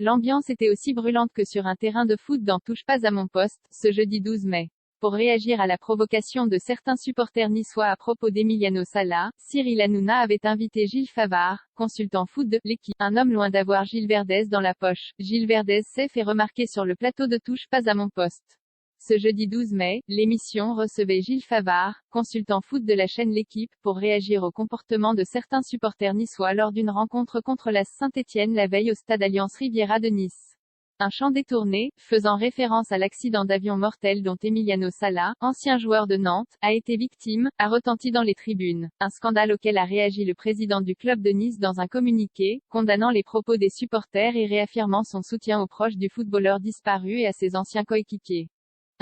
L'ambiance était aussi brûlante que sur un terrain de foot dans Touche pas à mon poste, ce jeudi 12 mai. Pour réagir à la provocation de certains supporters niçois à propos d'Emiliano Sala, Cyril Hanouna avait invité Gilles Favard, consultant foot de l'équipe, un homme loin d'avoir Gilles Verdez dans la poche. Gilles Verdez s'est fait remarquer sur le plateau de Touche pas à mon poste. Ce jeudi 12 mai, l'émission recevait Gilles Favard, consultant foot de la chaîne L'Équipe, pour réagir au comportement de certains supporters niçois lors d'une rencontre contre la Saint-Étienne la veille au stade Alliance Riviera de Nice. Un chant détourné, faisant référence à l'accident d'avion mortel dont Emiliano Sala, ancien joueur de Nantes, a été victime, a retenti dans les tribunes. Un scandale auquel a réagi le président du club de Nice dans un communiqué, condamnant les propos des supporters et réaffirmant son soutien aux proches du footballeur disparu et à ses anciens coéquipiers.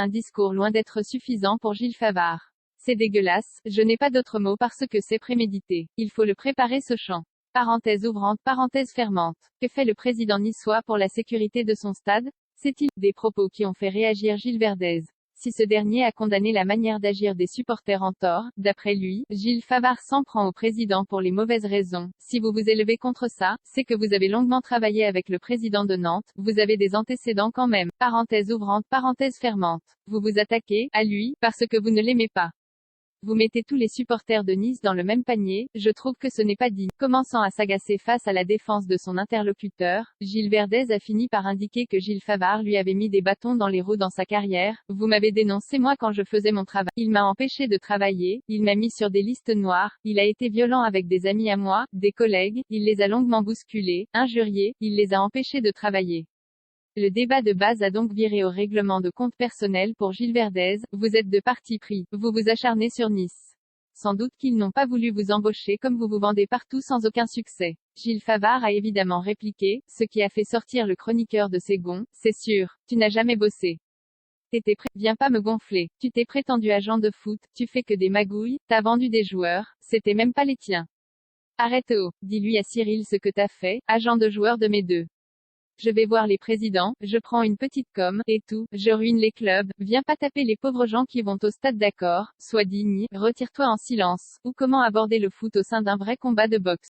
Un discours loin d'être suffisant pour Gilles Favard. C'est dégueulasse, je n'ai pas d'autre mot parce que c'est prémédité. Il faut le préparer ce chant. Parenthèse ouvrante, parenthèse fermante. Que fait le président niçois pour la sécurité de son stade? C'est-il des propos qui ont fait réagir Gilles Verdez? Si ce dernier a condamné la manière d'agir des supporters en tort, d'après lui, Gilles Favard s'en prend au président pour les mauvaises raisons. Si vous vous élevez contre ça, c'est que vous avez longuement travaillé avec le président de Nantes, vous avez des antécédents quand même. Parenthèse ouvrante, parenthèse fermante. Vous vous attaquez à lui parce que vous ne l'aimez pas. Vous mettez tous les supporters de Nice dans le même panier, je trouve que ce n'est pas digne. Commençant à s'agacer face à la défense de son interlocuteur, Gilles Verdez a fini par indiquer que Gilles Favard lui avait mis des bâtons dans les roues dans sa carrière. Vous m'avez dénoncé moi quand je faisais mon travail. Il m'a empêché de travailler, il m'a mis sur des listes noires, il a été violent avec des amis à moi, des collègues, il les a longuement bousculés, injuriés, il les a empêchés de travailler. Le débat de base a donc viré au règlement de compte personnel pour Gilles Verdez. Vous êtes de parti pris, vous vous acharnez sur Nice. Sans doute qu'ils n'ont pas voulu vous embaucher comme vous vous vendez partout sans aucun succès. Gilles Favard a évidemment répliqué, ce qui a fait sortir le chroniqueur de ses gonds, c'est sûr, tu n'as jamais bossé. Viens pas me gonfler, tu t'es prétendu agent de foot, tu fais que des magouilles, t'as vendu des joueurs, c'était même pas les tiens. Arrête-oh, dis-lui à Cyril ce que t'as fait, agent de joueur de mes deux. Je vais voir les présidents, je prends une petite com, et tout, je ruine les clubs, viens pas taper les pauvres gens qui vont au stade d'accord, sois digne, retire-toi en silence, ou comment aborder le foot au sein d'un vrai combat de boxe.